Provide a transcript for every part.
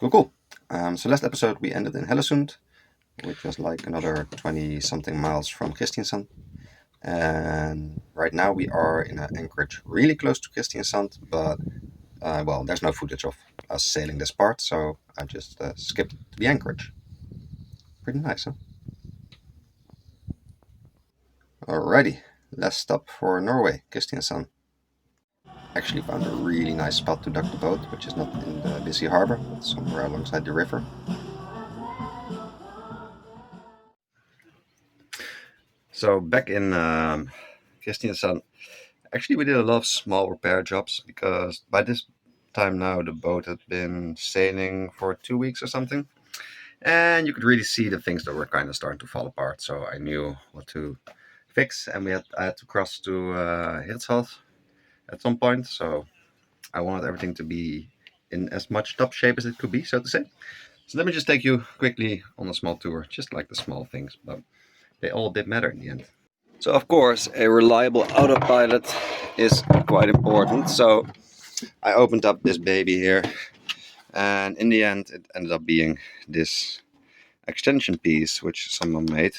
Cool. So last episode we ended in Hellesund, which was like another 20 something miles from Kristiansand. And right now we are in an anchorage really close to Kristiansand, but well, there's no footage of us sailing this part, so I just skipped the anchorage. Pretty nice, huh? Alrighty, last stop for Norway, Kristiansand. Actually found a really nice spot to dock the boat, which is not in the busy harbor, but somewhere alongside the river. So back in Kristiansand, actually we did a lot of small repair jobs because by this time now the boat had been sailing for 2 weeks or something. And you could really see the things that were kind of starting to fall apart. So I knew what to fix, and I had to cross to Hirtshals at some point. So I wanted everything to be in as much top shape as it could be, so to say. So let me just take you quickly on a small tour, just like the small things, but they all did matter in the end. So of course a reliable autopilot is quite important. So I opened up this baby here, and in the end it ended up being this extension piece which someone made.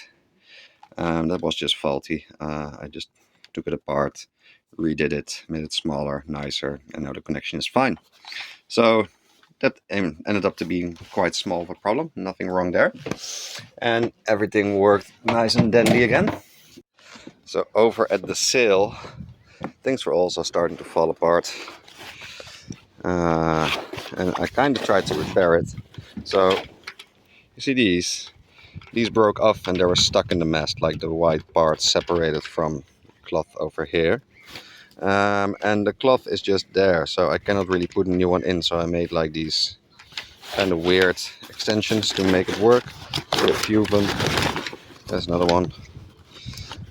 That was just faulty. I just took it apart, redid it, made it smaller, nicer, and now the connection is fine. So that ended up to being quite small of a problem, nothing wrong there. And everything worked nice and dandy again. So over at the sail, things were also starting to fall apart. And I kind of tried to repair it. So you see these broke off and they were stuck in the mast, like the white part separated from cloth over here. And the cloth is just there, so I cannot really put a new one in, so I made like these kind of weird extensions to make it work. A few of them. There's another one.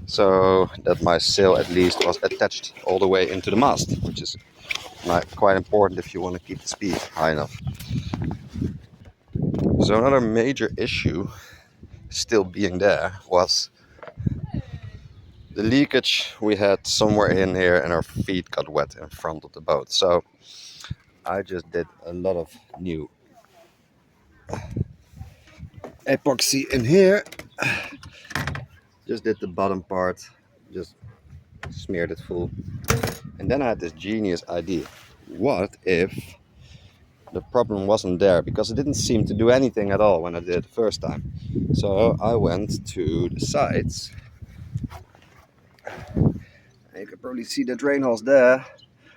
So that my sail at least was attached all the way into the mast, which is quite important if you want to keep the speed high enough. So another major issue still being there was the leakage we had somewhere in here, and our feet got wet in front of the boat. So I just did a lot of new epoxy in here. Just did the bottom part, just smeared it full. And then I had this genius idea. What if the problem wasn't there? Because it didn't seem to do anything at all when I did it the first time. So I went to the sides. You can probably see the drain holes there.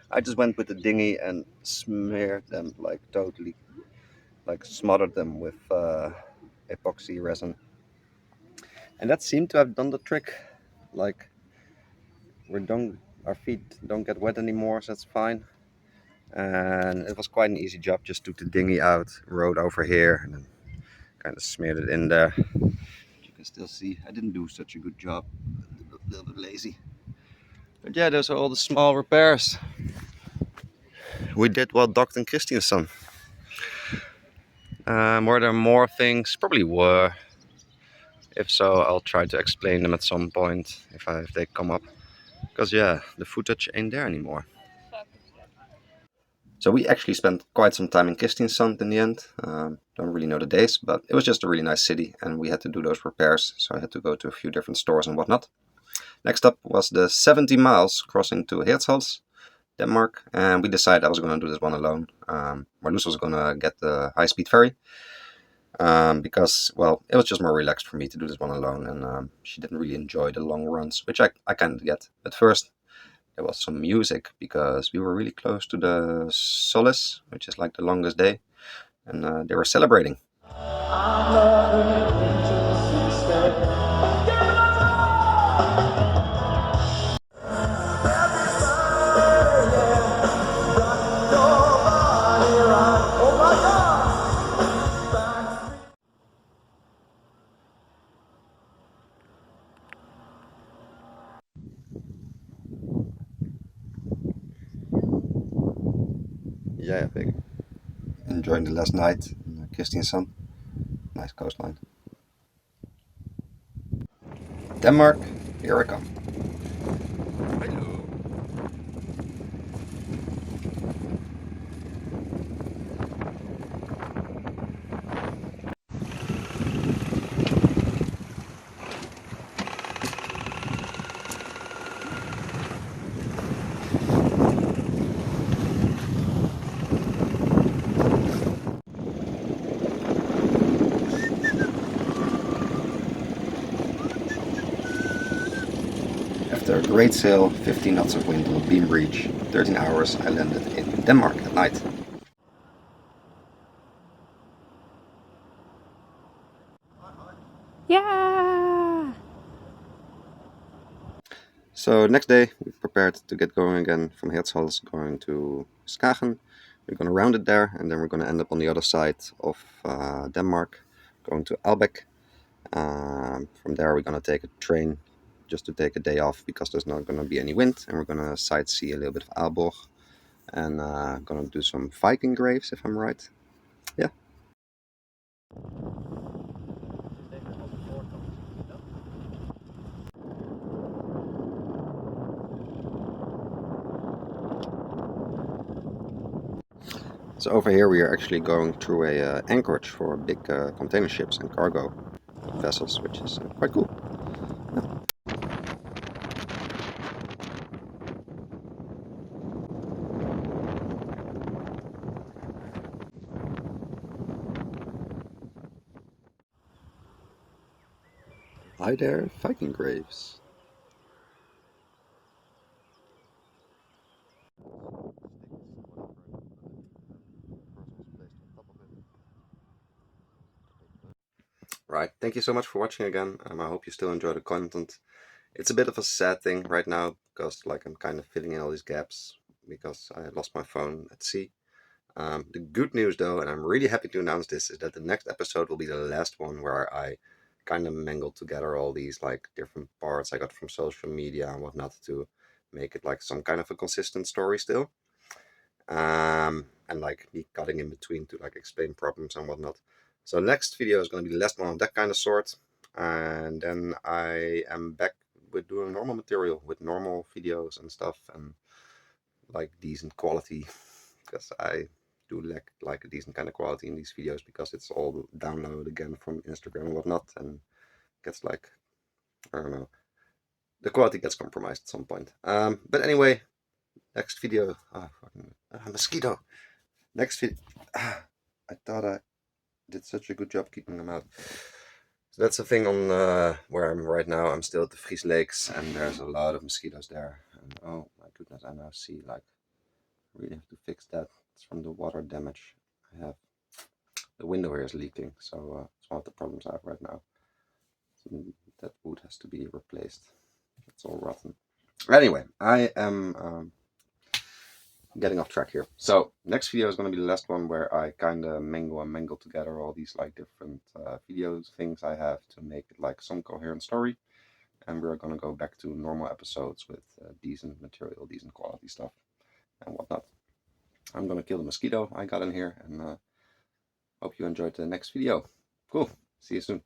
I just went with the dinghy and smeared them like totally, like smothered them with epoxy resin. And that seemed to have done the trick. Like our feet don't get wet anymore, so that's fine. And it was quite an easy job. Just took the dinghy out, rowed over here, and then kind of smeared it in there. You can still see I didn't do such a good job. A little bit lazy. But yeah, those are all the small repairs we did while docked in Kristiansand. Were there more things? Probably were. If so, I'll try to explain them at some point if they come up. Because yeah, the footage ain't there anymore. So we actually spent quite some time in Kristiansand in the end. Don't really know the days, but it was just a really nice city and we had to do those repairs. So I had to go to a few different stores and whatnot. Next up was the 70 miles crossing to Hirtshals, Denmark. And we decided I was going to do this one alone. Marloes was going to get the high-speed ferry. Because, well, it was just more relaxed for me to do this one alone. And she didn't really enjoy the long runs, which I kind of get. But first, there was some music because we were really close to the Solace, which is like the longest day, and they were celebrating. Yeah, big. Enjoying the last night in Kristiansand. Nice coastline. Denmark, here I come. Hello. After a great sail, 15 knots of wind on beam breach, 13 hours, I landed in Denmark at night. Yeah! So next day we prepared to get going again from Hirtshals, going to Skagen. We're going to round it there, and then we're going to end up on the other side of Denmark, going to Aalbeck. From there we're going to take a train just to take a day off because there's not going to be any wind, and we're going to sightsee a little bit of Aalborg, and going to do some Viking graves if I'm right. Yeah. So over here we are actually going through a anchorage for big container ships and cargo vessels, which is quite cool. Yeah. Hi there, Viking graves. Right, thank you so much for watching again. I hope you still enjoy the content. It's a bit of a sad thing right now because like I'm kind of filling in all these gaps because I lost my phone at sea. The good news though, and I'm really happy to announce this, is that the next episode will be the last one where I kind of mangled together all these like different parts I got from social media and whatnot to make it like some kind of a consistent story still. And like me cutting in between to like explain problems and whatnot. So next video is going to be the last one of that kind of sort, and then I am back with doing normal material with normal videos and stuff and like decent quality because I do lack like a decent kind of quality in these videos because it's all downloaded again from Instagram and whatnot, and gets like, I don't know, the quality gets compromised at some point. But anyway, next video. Mosquito. Next video. I thought I did such a good job keeping them out. So that's the thing on where I'm right now. I'm still at the Fries Lakes, and there's a lot of mosquitoes there. And oh my goodness, I now see like I really have to fix that. It's from the water damage I have. The window here is leaking, so it's one of the problems I have right now. So that wood has to be replaced. It's all rotten. Anyway, I am getting off track here. So next video is going to be the last one where I kind of mangle together all these like different videos, things I have to make it like some coherent story. And we're going to go back to normal episodes with decent material, decent quality stuff and whatnot. I'm going to kill the mosquito I got in here, and hope you enjoyed the next video. Cool. See you soon.